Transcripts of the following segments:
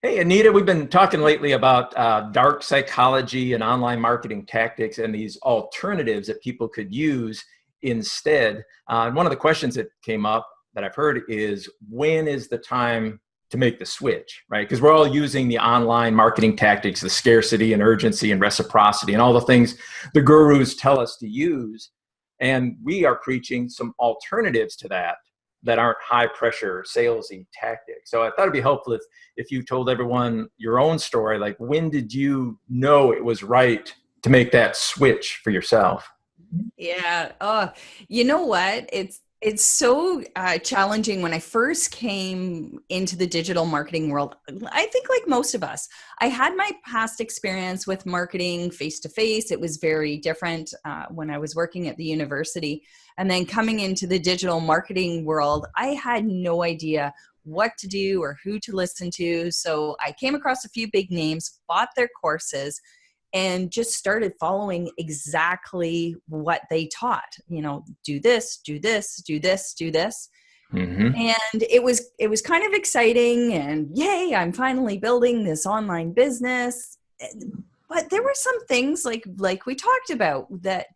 Hey, Anita, we've been talking lately about dark psychology and online marketing tactics and these alternatives that people could use instead. And one of the questions that came up that I've heard is, when is the time to make the switch, right? Because we're all using the online marketing tactics, the scarcity and urgency and reciprocity and all the things the gurus tell us to use. And we are preaching some alternatives to that aren't high pressure salesy tactics. So I thought it'd be helpful if you told everyone your own story, like when did you know it was right to make that switch for yourself? Yeah. Oh, you know what? It's so challenging. When I first came into the digital marketing world, I think like most of us, I had my past experience with marketing face to face. It was very different when I was working at the university. And then coming into the digital marketing world, I had no idea what to do or who to listen to. So I came across a few big names, bought their courses, and just started following exactly what they taught. You know, do this, do this, do this, do this. Mm-hmm. And it was kind of exciting, and yay, I'm finally building this online business. But there were some things like we talked about that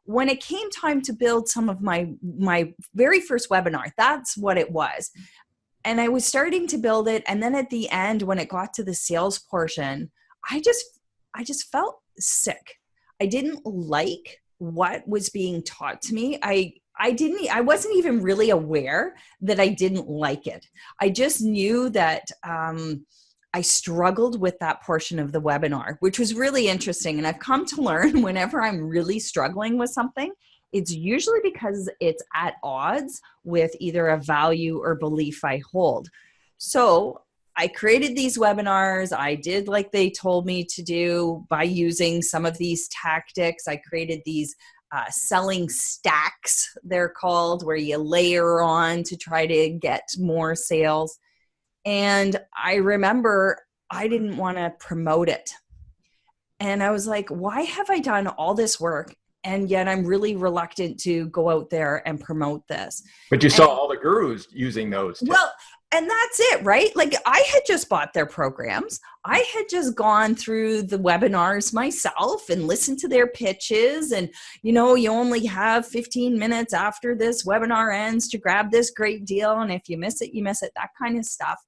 when it came time to build some of my very first webinar, that's what it was. And I was starting to build it, and then at the end when it got to the sales portion, I just felt sick. I didn't like what was being taught to me. I wasn't even really aware that I didn't like it. I just knew that I struggled with that portion of the webinar, which was really interesting. And I've come to learn whenever I'm really struggling with something, it's usually because it's at odds with either a value or belief I hold. So I created these webinars. I did like they told me to do by using some of these tactics. I created these selling stacks, they're called, where you layer on to try to get more sales. And I remember I didn't want to promote it. And I was like, why have I done all this work? And yet I'm really reluctant to go out there and promote this. But you And saw all the gurus using those tips. well, and that's it, right? Like I had just bought their programs. I had just gone through the webinars myself and listened to their pitches. And, you know, you only have 15 minutes after this webinar ends to grab this great deal. And if you miss it, you miss it, that kind of stuff.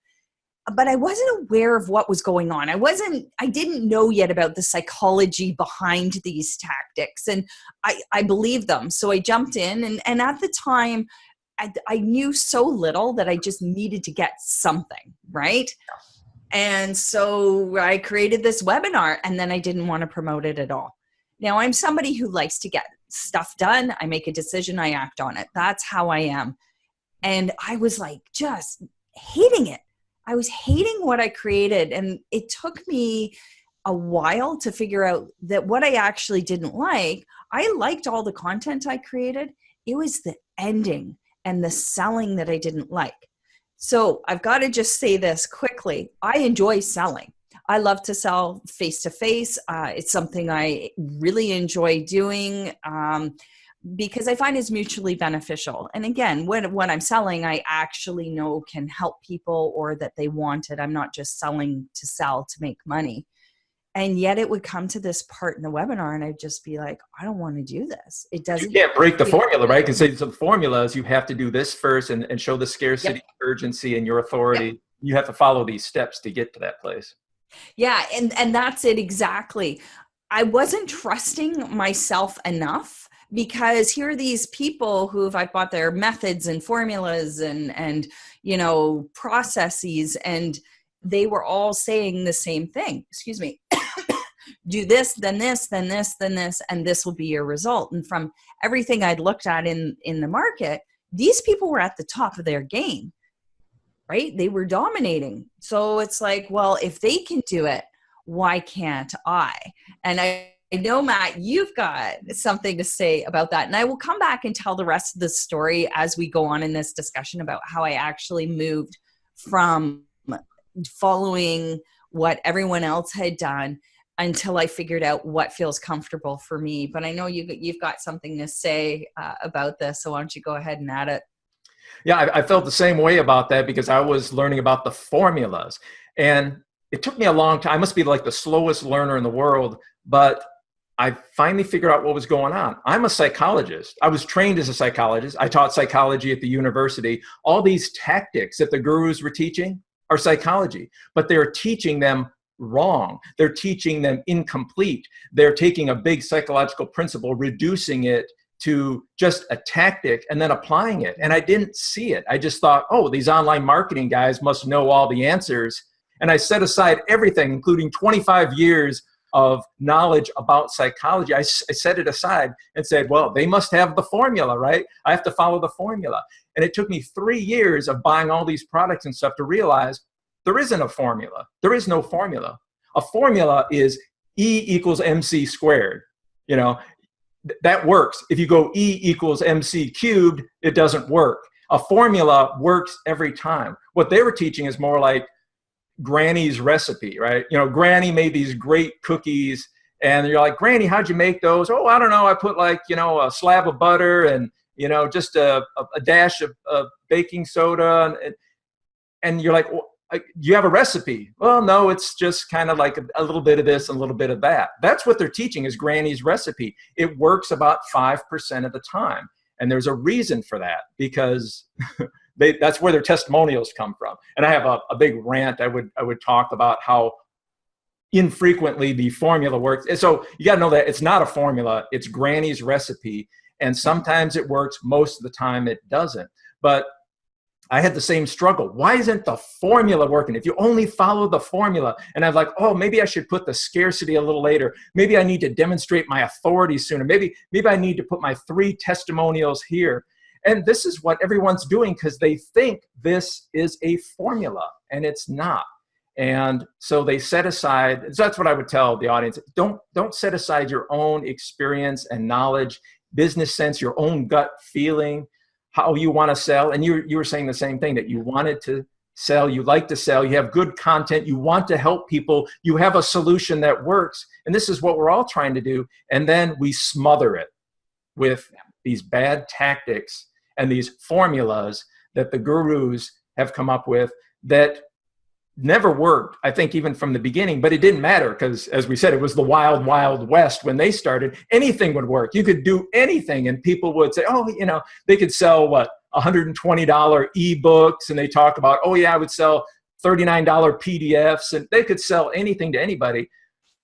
But I wasn't aware of what was going on. I didn't know yet about the psychology behind these tactics. And I believed them. So I jumped in, and at the time, I knew so little that I just needed to get something, right? And so I created this webinar, and then I didn't want to promote it at all. Now, I'm somebody who likes to get stuff done. I make a decision, I act on it. That's how I am. And I was like just hating it. I was hating what I created. And it took me a while to figure out that what I actually didn't like, I liked all the content I created. It was the ending and the selling that I didn't like. So I've got to just say this quickly. I enjoy selling. I love to sell face to face. It's something I really enjoy doing because I find it's mutually beneficial. And again, when I'm selling, I actually know can help people or that they want it. I'm not just selling to sell to make money. And yet it would come to this part in the webinar and I'd just be like, I don't want to do this. It doesn't. You can't break the formula, right? Because some formulas, you have to do this first and show the scarcity, Yep. urgency, and your authority. Yep. You have to follow these steps to get to that place. Yeah, and that's it exactly. I wasn't trusting myself enough because here are these people who I've bought their methods and formulas and you know processes, and they were all saying the same thing. Excuse me. Do this, then this, then this, then this, and this will be your result. And from everything I'd looked at in the market, these people were at the top of their game, right? They were dominating. So it's like, well, if they can do it, why can't I? And I know, Matt, you've got something to say about that. And I will come back and tell the rest of the story as we go on in this discussion about how I actually moved from following what everyone else had done until I figured out what feels comfortable for me. But I know you've got something to say about this, so why don't you go ahead and add it? Yeah, I felt the same way about that because I was learning about the formulas. And it took me a long time. I must be like the slowest learner in the world, but I finally figured out what was going on. I'm a psychologist. I was trained as a psychologist. I taught psychology at the university. All these tactics that the gurus were teaching are psychology, but they're teaching them wrong. They're teaching them incomplete. They're taking a big psychological principle, reducing it to just a tactic, and then applying it. And I didn't see it. I just thought, oh, these online marketing guys must know all the answers. And I set aside everything, including 25 years of knowledge about psychology. I set it aside and said, well, they must have the formula, right? I have to follow the formula. And it took me 3 years of buying all these products and stuff to realize there isn't a formula. There is no formula. A formula is E equals MC squared. You know, that works. If you go E equals MC cubed, it doesn't work. A formula works every time. What they were teaching is more like Granny's recipe, right? You know, Granny made these great cookies, and you're like, Granny, how'd you make those? Oh, I don't know. I put like, you know, a slab of butter and, you know, just a dash of baking soda. And you're like, well, you have a recipe? Well, no, it's just kind of like a little bit of this and a little bit of that. That's what they're teaching is Granny's recipe. It works about 5% of the time. And there's a reason for that, because that's where their testimonials come from. And I have a big rant. I would talk about how infrequently the formula works. And so you got to know that it's not a formula. It's Granny's recipe. And sometimes it works. Most of the time it doesn't. But I had the same struggle. Why isn't the formula working? If you only follow the formula, and I'm like, oh, maybe I should put the scarcity a little later. Maybe I need to demonstrate my authority sooner. Maybe I need to put my 3 testimonials here. And this is what everyone's doing because they think this is a formula, and it's not. And so they set aside, so that's what I would tell the audience. Don't set aside your own experience and knowledge, business sense, your own gut feeling, how you want to sell. And you were saying the same thing, that you wanted to sell, you like to sell, you have good content, you want to help people, you have a solution that works. And this is what we're all trying to do. And then we smother it with these bad tactics and these formulas that the gurus have come up with that never worked, I think, even from the beginning. But it didn't matter because, as we said, it was the wild, wild west when they started. Anything would work. You could do anything, and people would say, oh, you know, they could sell, what, $120 ebooks, and they talk about, oh, yeah, I would sell $39 PDFs, and they could sell anything to anybody.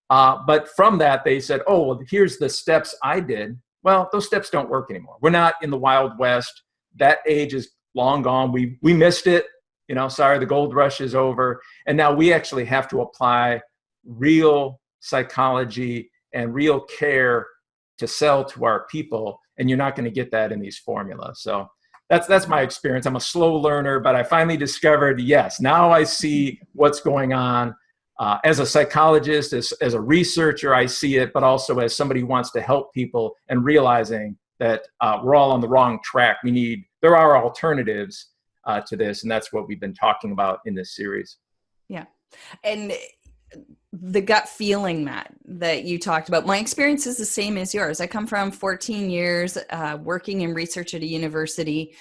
But from that, they said, oh, well, here's the steps I did. Well, those steps don't work anymore. We're not in the Wild West. That age is long gone. We missed it. You know, sorry, the gold rush is over. And now we actually have to apply real psychology and real care to sell to our people. And you're not going to get that in these formulas. So that's my experience. I'm a slow learner, but I finally discovered, yes, now I see what's going on. As a psychologist, as a researcher, I see it, but also as somebody who wants to help people and realizing that we're all on the wrong track. There are alternatives to this, and that's what we've been talking about in this series. Yeah. And the gut feeling, Matt, that you talked about, my experience is the same as yours. I come from 14 years working in research at a university.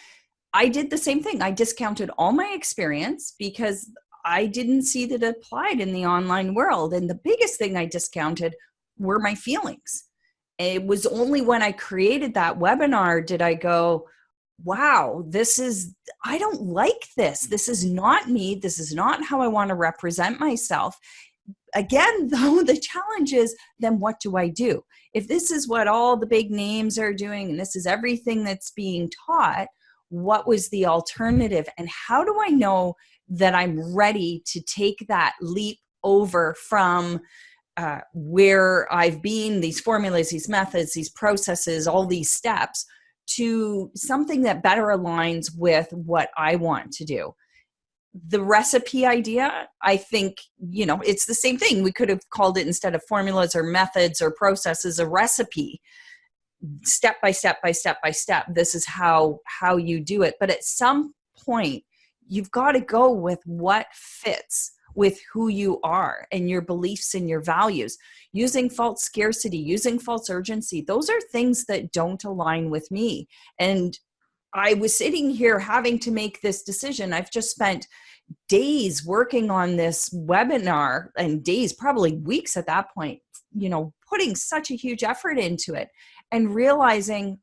I did the same thing. I discounted all my experience because I didn't see that it applied in the online world. And the biggest thing I discounted were my feelings. It was only when I created that webinar did I go, wow, I don't like this. This is not me. This is not how I want to represent myself. Again, though, the challenge is, then what do I do? If this is what all the big names are doing, and this is everything that's being taught, what was the alternative? And how do I know that I'm ready to take that leap over from where I've been, these formulas, these methods, these processes, all these steps, to something that better aligns with what I want to do? The recipe idea, I think, it's the same thing. We could have called it, instead of formulas or methods or processes, a recipe. Step by step by step by step. This is how you do it. But at some point, you've got to go with what fits with who you are and your beliefs and your values. Using false scarcity, using false urgency, those are things that don't align with me. And I was sitting here having to make this decision. I've just spent days working on this webinar, and days, probably weeks at that point, putting such a huge effort into it and realizing,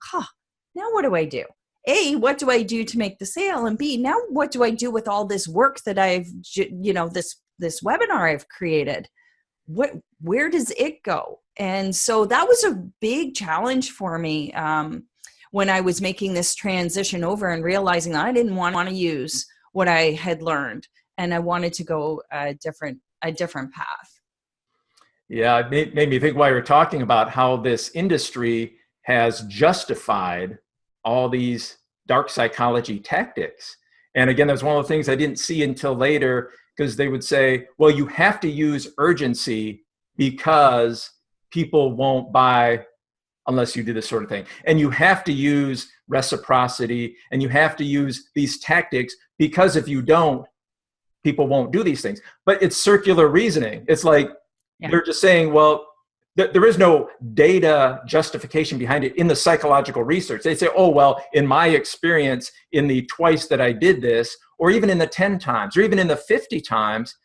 now what do I do? A, what do I do to make the sale? And B, now what do I do with all this work that I've, this webinar I've created? Where does it go? And so that was a big challenge for me when I was making this transition over and realizing that I didn't want to use what I had learned, and I wanted to go a different path. Yeah, it made me think while you're talking about how this industry has justified all these dark psychology tactics. And again, that's one of the things I didn't see until later, because they would say, well, you have to use urgency because people won't buy unless you do this sort of thing. And you have to use reciprocity, and you have to use these tactics because if you don't, people won't do these things. But it's circular reasoning. It's like they're just saying, well, there is no data justification behind it in the psychological research. They say, oh, well, in my experience, in the twice that I did this, or even in the 10 times, or even in the 50 times,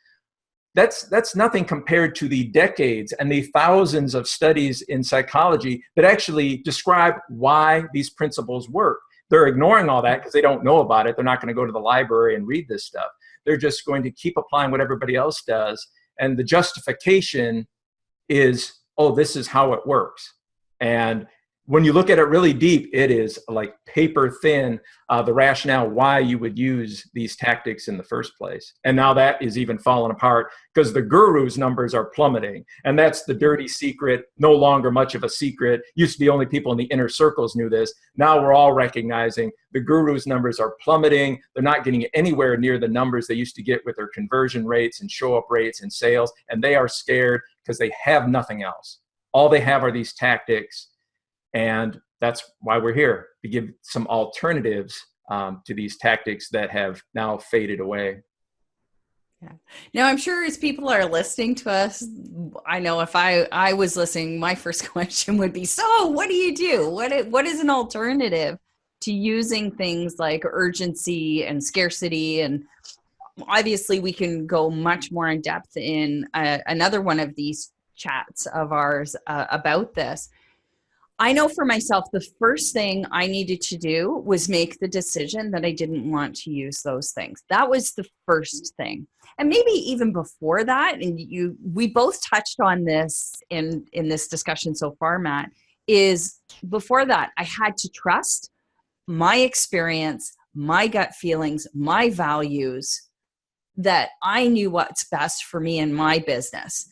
that's nothing compared to the decades and the thousands of studies in psychology that actually describe why these principles work. They're ignoring all that because they don't know about it. They're not going to go to the library and read this stuff. They're just going to keep applying what everybody else does. And the justification is, oh, this is how it works. And when you look at it really deep, it is like paper thin, the rationale why you would use these tactics in the first place. And now that is even falling apart because the gurus' numbers are plummeting. And that's the dirty secret, no longer much of a secret. Used to be only people in the inner circles knew this. Now we're all recognizing the gurus' numbers are plummeting. They're not getting anywhere near the numbers they used to get with their conversion rates and show-up rates and sales. And they are scared because they have nothing else. All they have are these tactics. And that's why we're here, to give some alternatives to these tactics that have now faded away. Yeah. Now, I'm sure as people are listening to us, I know if I was listening, my first question would be, so what do you do? What is an alternative to using things like urgency and scarcity? And obviously, we can go much more in depth in another one of these chats of ours about this. I know for myself, the first thing I needed to do was make the decision that I didn't want to use those things. That was the first thing. And maybe even before that, and we both touched on this in this discussion so far, Matt, is before that, I had to trust my experience, my gut feelings, my values, that I knew what's best for me and my business.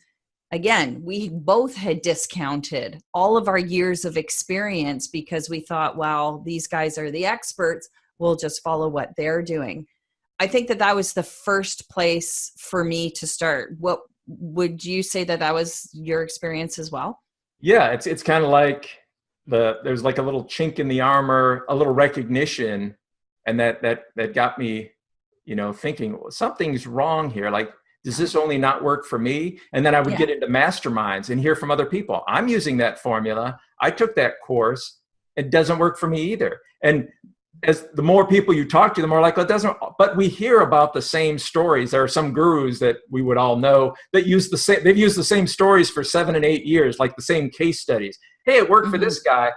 Again, we both had discounted all of our years of experience because we thought, well, these guys are the experts. We'll just follow what they're doing. I think that was the first place for me to start. What would you say that was your experience as well? Yeah, it's kind of like there's like a little chink in the armor, a little recognition, and that got me, thinking, well, something's wrong here. Like, does this only not work for me? And then I would get into masterminds and hear from other people. I'm using that formula. I took that course. It doesn't work for me either. And as the more people you talk to, the more like, it doesn't, but we hear about the same stories. There are some gurus that we would all know that they've used the same stories for 7 and 8 years, like the same case studies. Hey, it worked for this guy.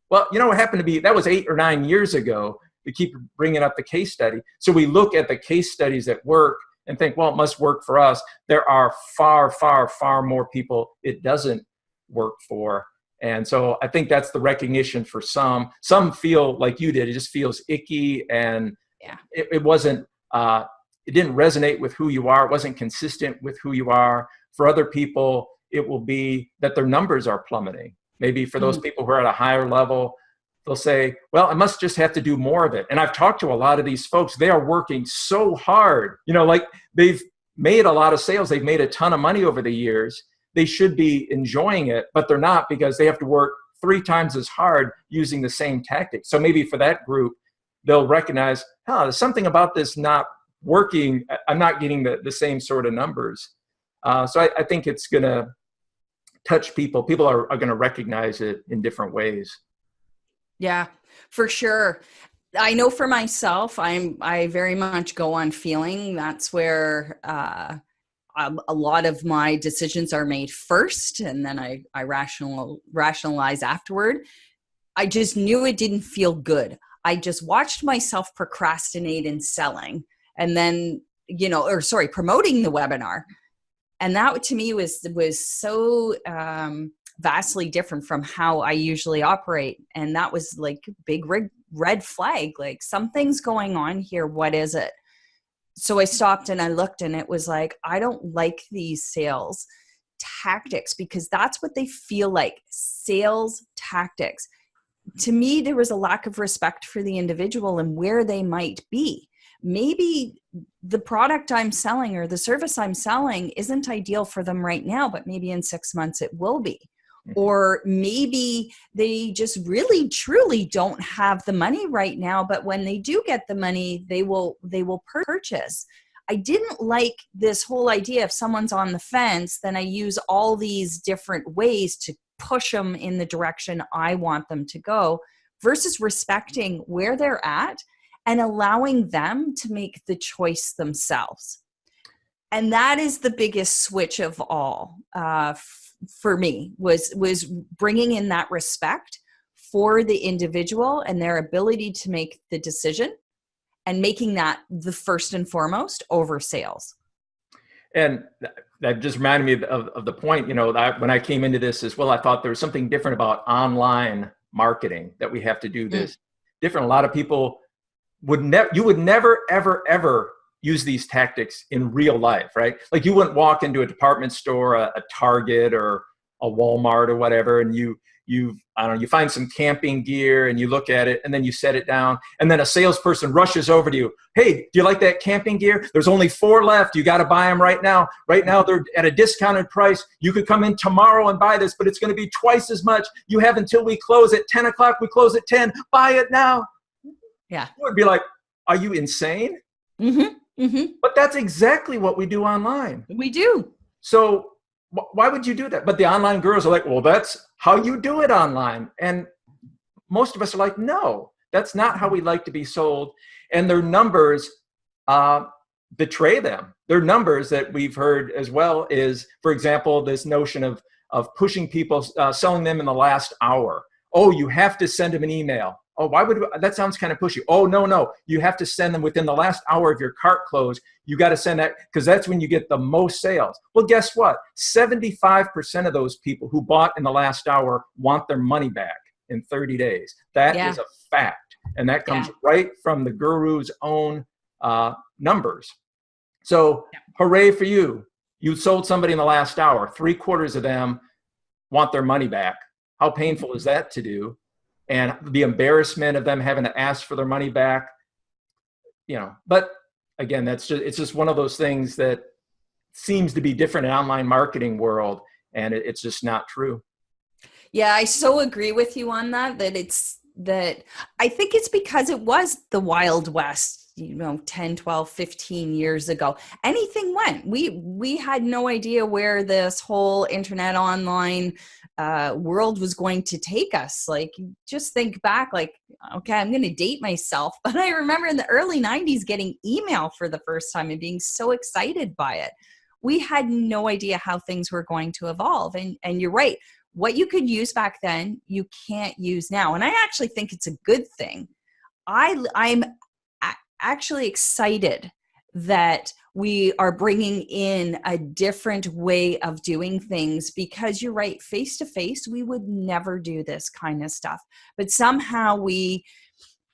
Well, what happened to be, that was 8 or 9 years ago. We keep bringing up the case study. So we look at the case studies that work and think, well, it must work for us. There are far, far, far more people it doesn't work for. And so I think that's the recognition for some. Some feel like you did. It just feels icky, and it wasn't, it didn't resonate with who you are. It wasn't consistent with who you are. For other people, it will be that their numbers are plummeting. Maybe for those people who are at a higher level, they'll say, well, I must just have to do more of it. And I've talked to a lot of these folks. They are working so hard. Like they've made a lot of sales. They've made a ton of money over the years. They should be enjoying it, but they're not, because they have to work 3 times as hard using the same tactics. So maybe for that group, they'll recognize, there's something about this not working. I'm not getting the same sort of numbers. So I think it's going to touch people. People are going to recognize it in different ways. Yeah, for sure. I know for myself, I very much go on feeling. That's where a lot of my decisions are made first, and then I rationalize afterward. I just knew it didn't feel good. I just watched myself procrastinate in selling, and then, promoting the webinar. And that to me was so vastly different from how I usually operate. And that was like a big red flag, like something's going on here. What is it? So I stopped and I looked, and it was like, I don't like these sales tactics, because that's what they feel like, sales tactics. To me, there was a lack of respect for the individual and where they might be. Maybe the product I'm selling or the service I'm selling isn't ideal for them right now, but maybe in 6 months it will be. Or maybe they just really truly don't have the money right now, but when they do get the money, they will purchase. I didn't like this whole idea, if someone's on the fence, then I use all these different ways to push them in the direction I want them to go, versus respecting where they're at and allowing them to make the choice themselves. And that is the biggest switch of all for me, was bringing in that respect for the individual and their ability to make the decision, and making that the first and foremost over sales. And that just reminded me of the point, that when I came into this as well, I thought there was something different about online marketing, that we have to do this different. A lot of people you would never, ever, ever use these tactics in real life, right? Like you wouldn't walk into a department store, a Target or a Walmart or whatever, and you find some camping gear and you look at it and then you set it down, and then a salesperson rushes over to you. Hey, do you like that camping gear? There's only 4 left. You got to buy them right now. Right now they're at a discounted price. You could come in tomorrow and buy this, but it's going to be twice as much. You have until we close at 10 o'clock. We close at 10. Buy it now. Yeah. You would be like, are you insane? Mm-hmm. Mm-hmm. But that's exactly what we do online. We do. So why would you do that? But the online gurus are like, well, that's how you do it online. And most of us are like, no, that's not how we like to be sold. And their numbers betray them. Their numbers that we've heard as well is, for example, this notion of pushing people, selling them in the last hour. Oh, you have to send them an email. Oh, that sounds kind of pushy. Oh, no. You have to send them within the last hour of your cart close. You got to send that, because that's when you get the most sales. Well, guess what? 75% of those people who bought in the last hour want their money back in 30 days. That is a fact. And that comes right from the guru's own numbers. So hooray for you. You sold somebody in the last hour. 3/4 of them want their money back. How painful is that to do? And the embarrassment of them having to ask for their money back, but again, it's just one of those things that seems to be different in online marketing world. And it's just not true. Yeah, I so agree with you on that I think it's because it was the Wild West, 10, 12, 15 years ago. Anything went. We had no idea where this whole internet online world was going to take us. Like, just think back, like, okay, I'm going to date myself, but I remember in the early 90s getting email for the first time and being so excited by it. We had no idea how things were going to evolve. And you're right. What you could use back then, you can't use now. And I actually think it's a good thing. I'm actually excited that we are bringing in a different way of doing things, because you're right, face to face, we would never do this kind of stuff. But somehow we've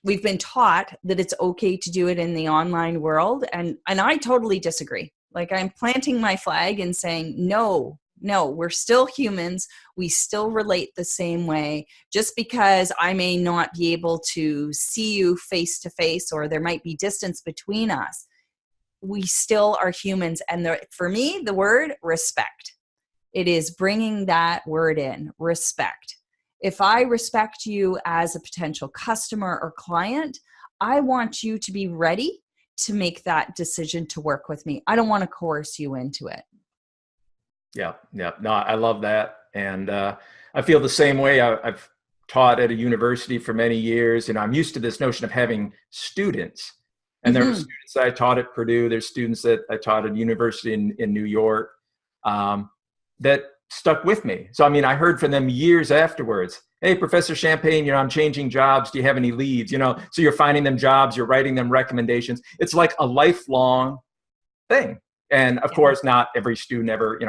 been taught that it's okay to do it in the online world. And I totally disagree. Like, I'm planting my flag and saying, no, we're still humans. We still relate the same way. Just because I may not be able to see you face to face, or there might be distance between us, we still are humans. And for me, the word respect, it is bringing that word in, respect. If I respect you as a potential customer or client, I want you to be ready to make that decision to work with me. I don't want to coerce you into it. Yeah. No, I love that. And I feel the same way. I've taught at a university for many years, and I'm used to this notion of having students. And there were students that I taught at Purdue. There's students that I taught at a university in New York that stuck with me. So, I mean, I heard from them years afterwards. Hey, Professor Champagne, I'm changing jobs. Do you have any leads? So you're finding them jobs, you're writing them recommendations. It's like a lifelong thing. And of course, not every student ever,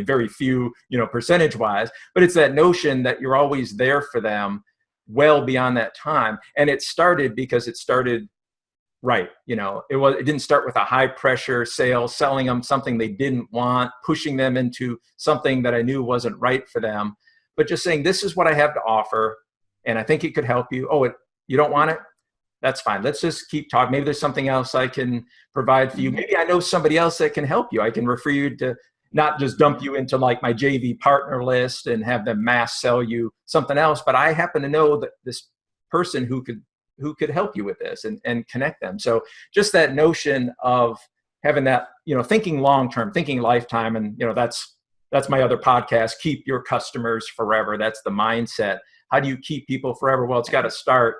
very few, percentage wise, but it's that notion that you're always there for them well beyond that time. And it started because it started right. It didn't start with a high pressure sale, selling them something they didn't want, pushing them into something that I knew wasn't right for them, but just saying, this is what I have to offer, and I think it could help you. Oh, you don't want it? That's fine. Let's just keep talking. Maybe there's something else I can provide for you. Maybe I know somebody else that can help you. I can refer you to, not just dump you into like my JV partner list and have them mass sell you something else, but I happen to know that this person who could help you with this and connect them. So just that notion of having that, thinking long-term, thinking lifetime. And, that's my other podcast, Keep Your Customers Forever. That's the mindset. How do you keep people forever? Well, it's got to start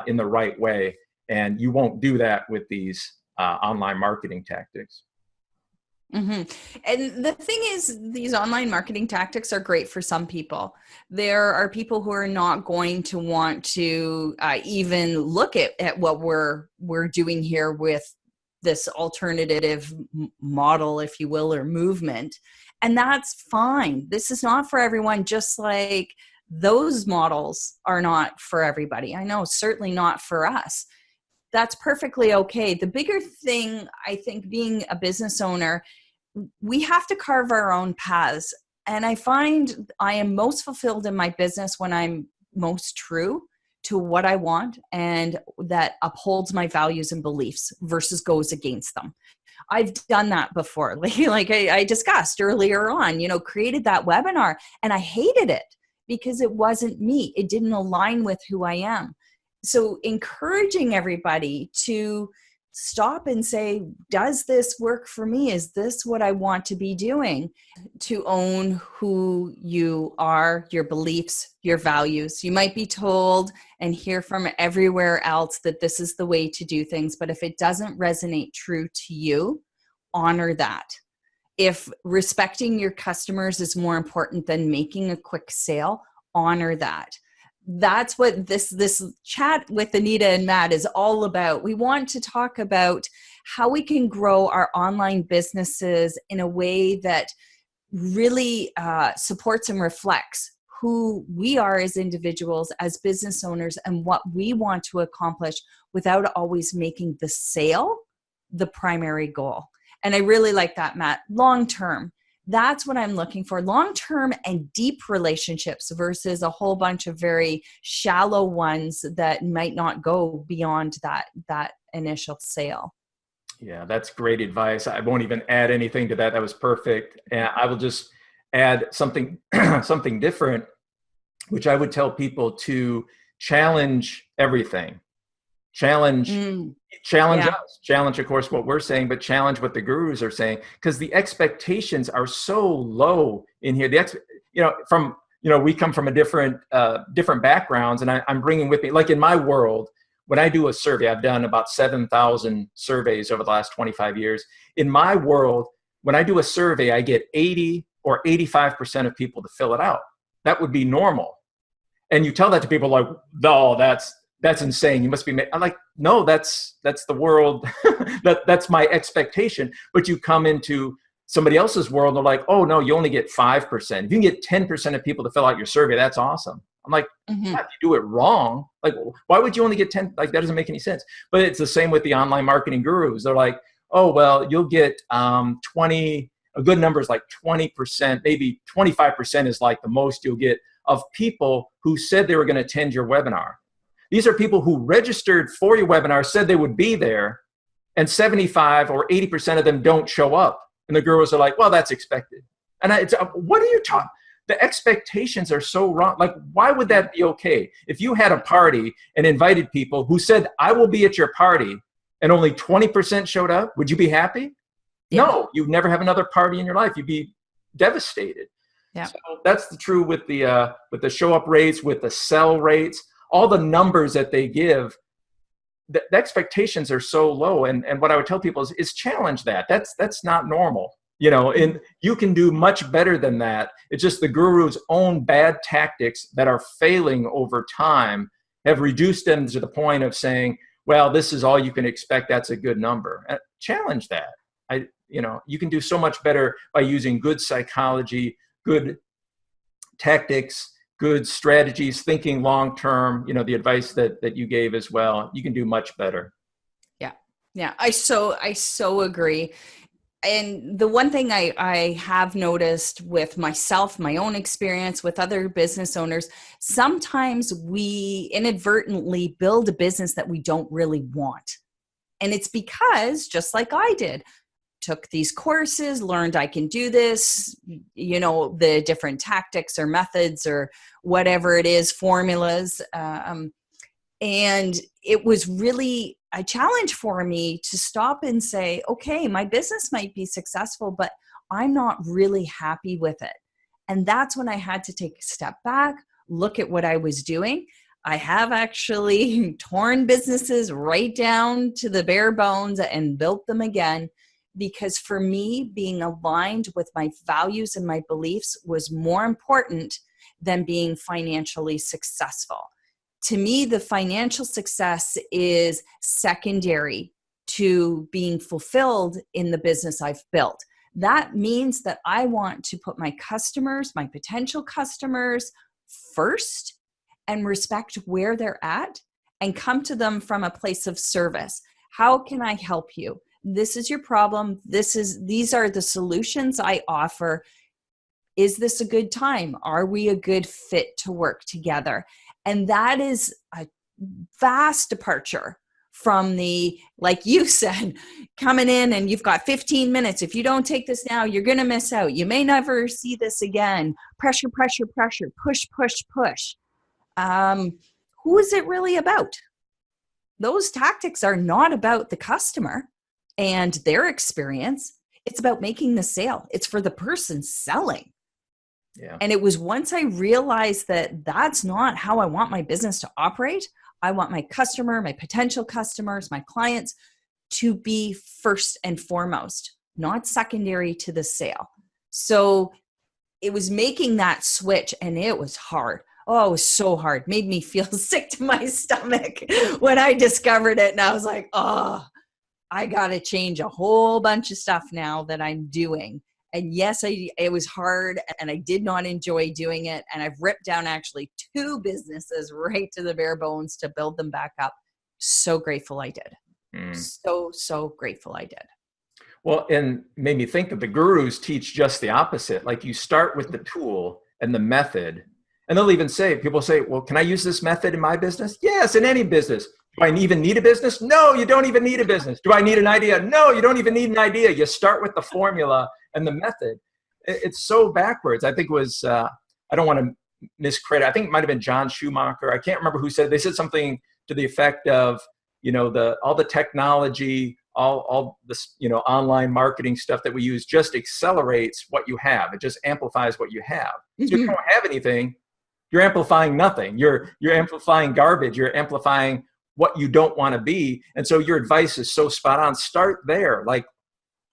in the right way. And you won't do that with these online marketing tactics. And the thing is, these online marketing tactics are great for some people. There are people who are not going to want to even look at what we're doing here with this alternative model, if you will, or movement. And that's fine. This is not for everyone, just like those models are not for everybody. I know, certainly not for us. That's perfectly okay. The bigger thing, I think, being a business owner, we have to carve our own paths. And I find I am most fulfilled in my business when I'm most true to what I want and that upholds my values and beliefs versus goes against them. I've done that before. Like I discussed earlier on, created that webinar and I hated it because it wasn't me. It didn't align with who I am. So encouraging everybody to stop and say, does this work for me? Is this what I want to be doing? To own who you are, your beliefs, your values. You might be told and hear from everywhere else that this is the way to do things, but if it doesn't resonate true to you, honor that. If respecting your customers is more important than making a quick sale, honor that. That's what this chat with Anita and Matt is all about. We want to talk about how we can grow our online businesses in a way that really supports and reflects who we are as individuals, as business owners, and what we want to accomplish without always making the sale the primary goal. And I really like that, Matt. Long term. That's what I'm looking for, long-term and deep relationships versus a whole bunch of very shallow ones that might not go beyond that initial sale. Yeah, that's great advice. I won't even add anything to that. That was perfect. And I will just add something, something different, which I would tell people to challenge everything. Challenge us, challenge, of course, what we're saying, but challenge what the gurus are saying, because the expectations are so low in here. We come from a different backgrounds, and I'm bringing with me, like in my world, when I do a survey, I've done about 7,000 surveys over the last 25 years. In my world, when I do a survey, I get 80 or 85% of people to fill it out. That would be normal. And you tell that to people like, no, that's insane. You must be, I'm like, no, that's the world. that's my expectation. But you come into somebody else's world, and they're like, oh no, you only get 5%. If you can get 10% of people to fill out your survey, that's awesome. I'm like, yeah, if you do it wrong, like, why would you only get 10? Like, that doesn't make any sense. But it's the same with the online marketing gurus. They're like, oh, well, you'll get 20, a good number is like 20%, maybe 25% is like the most you'll get of people who said they were going to attend your webinar. These are people who registered for your webinar, said they would be there, and 75 or 80% of them don't show up. And the gurus are like, well, that's expected. And what are you talking? The expectations are so wrong. Like, why would that be okay? If you had a party and invited people who said, I will be at your party, and only 20% showed up, would you be happy? Yeah. No, you'd never have another party in your life. You'd be devastated. Yeah. So that's true with the show up rates, with the sell rates, all the numbers that they give. The expectations are so low, and what I would tell people is challenge that. That's not normal, and you can do much better than that. It's just the guru's own bad tactics that are failing over time have reduced them to the point of saying, well, this is all you can expect, that's a good number. Challenge that. You can do so much better by using good psychology, good tactics, good strategies, thinking long term, the advice that you gave as well. You can do much better. Yeah. I so agree. And the one thing I have noticed with myself, my own experience with other business owners, sometimes we inadvertently build a business that we don't really want. And it's because, just like I did, took these courses, learned I can do this, the different tactics or methods or whatever it is, formulas. And it was really a challenge for me to stop and say, okay, my business might be successful, but I'm not really happy with it. And that's when I had to take a step back, look at what I was doing. I have actually torn businesses right down to the bare bones and built them again, because for me, being aligned with my values and my beliefs was more important than being financially successful. To me, the financial success is secondary to being fulfilled in the business I've built. That means that I want to put my customers, my potential customers first, and respect where they're at and come to them from a place of service. How can I help you? This is your problem. These are the solutions I offer. Is this a good time? Are we a good fit to work together? And that is a vast departure from the, like you said, coming in and you've got 15 minutes. If you don't take this now, you're going to miss out. You may never see this again. Pressure, pressure, pressure, push, push, push. Who is it really about? Those tactics are not about the customer and their experience. It's about making the sale. It's for the person selling. Yeah. And it was once I realized that that's not how I want my business to operate. I want my customer, my potential customers, my clients to be first and foremost, not secondary to the sale. So it was making that switch, and it was hard. Oh, it was so hard. Made me feel sick to my stomach when I discovered it. And I was like, oh, I got to change a whole bunch of stuff now that I'm doing. And yes, it was hard, and I did not enjoy doing it. And I've ripped down actually 2 businesses right to the bare bones to build them back up. So grateful I did. So grateful I did. Well, and made me think of the gurus teach just the opposite. Like, you start with the tool and the method, and they'll even say, people say, well, can I use this method in my business? Yes, in any business. Do I even need a business? No, you don't even need a business. Do I need an idea? No, you don't even need an idea. You start with the formula and the method. It's so backwards. I think it was, I don't want to miscredit. I think it might've been John Schumacher. I can't remember who said, they said something to the effect of, all the technology, all this, online marketing stuff that we use just accelerates what you have. It just amplifies what you have. So if you don't have anything, you're amplifying nothing. You're amplifying garbage. You're amplifying what you don't want to be. And so your advice is so spot on. Start there. Like,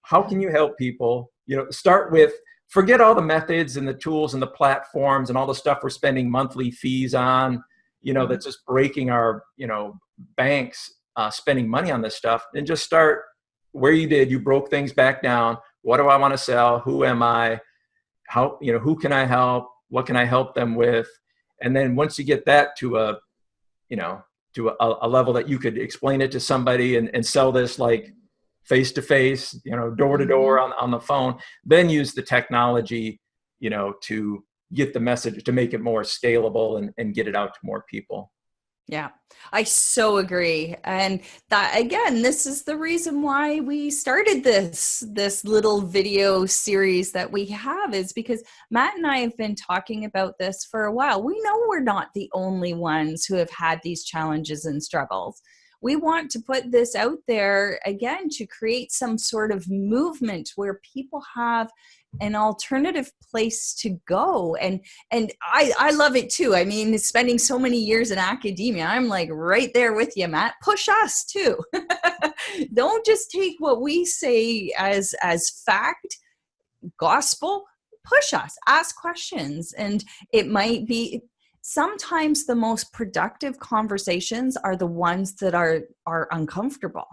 how can you help people? Start with, forget all the methods and the tools and the platforms and all the stuff we're spending monthly fees on, that's just breaking our, banks spending money on this stuff, and just start where you broke things back down. What do I want to sell? Who am I? How, who can I help? What can I help them with? And then once you get that to a level that you could explain it to somebody and sell this like face to face, door to door on the phone, then use the technology, to get the message, to make it more scalable and get it out to more people. Yeah, I so agree. And that, again, this is the reason why we started this little video series that we have, is because Matt and I have been talking about this for a while. We know we're not the only ones who have had these challenges and struggles. we want to put this out there again to create some sort of movement where people have an alternative place to go. And I love it too. I mean, spending so many years in academia, I'm like right there with you, Matt. Push us too. Don't just take what we say as fact, gospel. Push us, ask questions. And it might be sometimes the most productive conversations are the ones that are uncomfortable.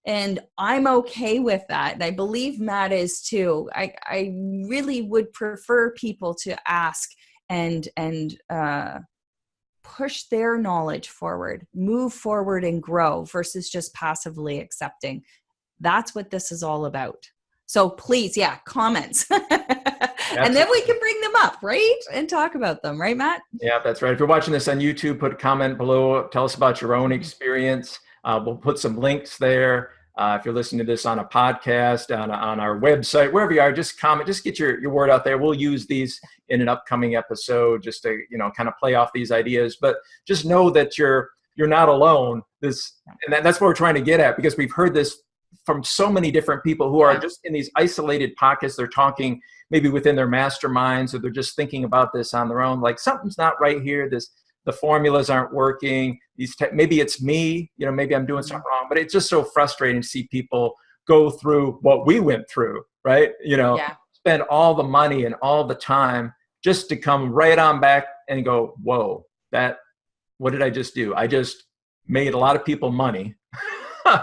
And I'm okay with that. And I believe Matt is too. I really would prefer people to ask and push their knowledge forward, move forward and grow versus just passively accepting. That's what this is all about. So please, comments. And then we can bring them up, right? And talk about them, right, Matt? Yeah, that's right. If you're watching this on YouTube, put a comment below. Tell us about your own experience. We'll put some links there. If you're listening to this on a podcast, on our website, wherever you are, just comment, just get your word out there. We'll use these in an upcoming episode just to, kind of play off these ideas. But just know that you're not alone. And that's what we're trying to get at, because we've heard this from so many different people who are just in these isolated pockets. They're talking maybe within their masterminds, or they're just thinking about this on their own. Like, something's not right here. The formulas aren't working. Maybe it's me, maybe I'm doing something wrong, but it's just so frustrating to see people go through what we went through, right? Spend all the money and all the time just to come right on back and go, whoa, what did I just do? I just made a lot of people money.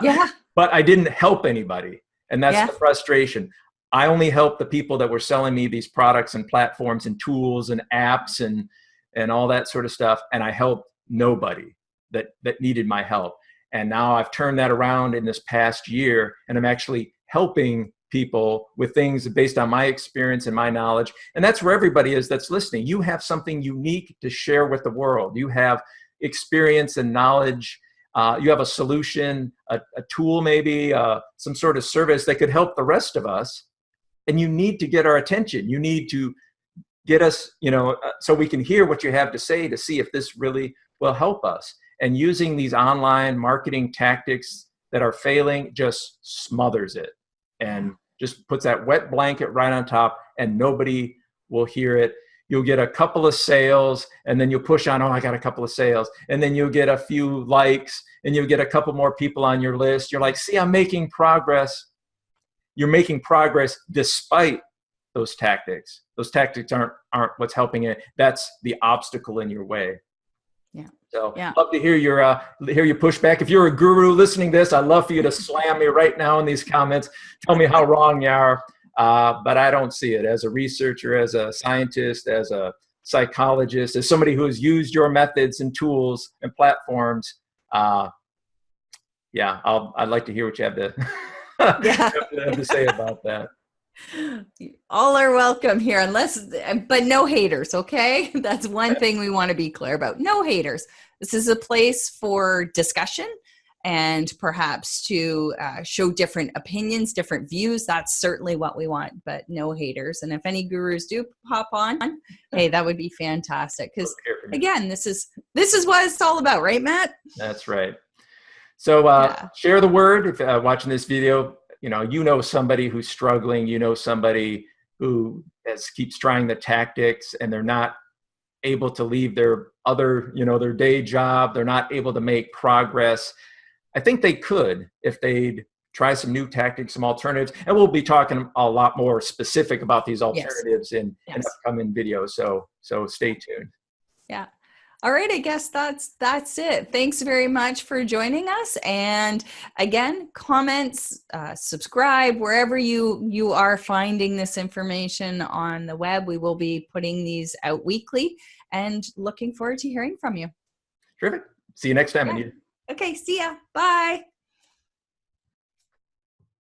Yeah. But I didn't help anybody. And that's the frustration. I only helped the people that were selling me these products and platforms and tools and apps and all that sort of stuff. And I helped nobody that needed my help. And now I've turned that around in this past year, and I'm actually helping people with things based on my experience and my knowledge. And that's where everybody is that's listening. You have something unique to share with the world. You have experience and knowledge. You have a solution, a tool, maybe some sort of service that could help the rest of us. And you need to get our attention. You need to get us, so we can hear what you have to say to see if this really will help us. And using these online marketing tactics that are failing just smothers it and just puts that wet blanket right on top, and nobody will hear it. You'll get a couple of sales, and then you'll push on, I got a couple of sales. And then you'll get a few likes, and you'll get a couple more people on your list. You're like, see, I'm making progress. You're making progress despite those tactics. Those tactics aren't what's helping it. That's the obstacle in your way. Yeah. So love to hear your pushback. If you're a guru listening to this, I'd love for you to slam me right now in these comments. Tell me how wrong you are. But I don't see it. As a researcher, as a scientist, as a psychologist, as somebody who has used your methods and tools and platforms, I'd like to hear what you have to, have to say about that. All are welcome here, but no haters, okay? That's one thing we want to be clear about. No haters. This is a place for discussion and perhaps to show different opinions, different views. That's certainly what we want, but no haters. And if any gurus do pop on, hey, that would be fantastic. Because again, this is what it's all about, right, Matt? That's right. So share the word. If watching this video, somebody who's struggling, somebody who keeps trying the tactics, and they're not able to leave their other, their day job. They're not able to make progress. I think they could if they'd try some new tactics, some alternatives. And we'll be talking a lot more specific about these alternatives in upcoming videos. So stay tuned. Yeah. All right. I guess that's it. Thanks very much for joining us. And again, comments, subscribe, wherever you are finding this information on the web. We will be putting these out weekly, and looking forward to hearing from you. Terrific. See you next time, Anita. Okay, see ya. Bye.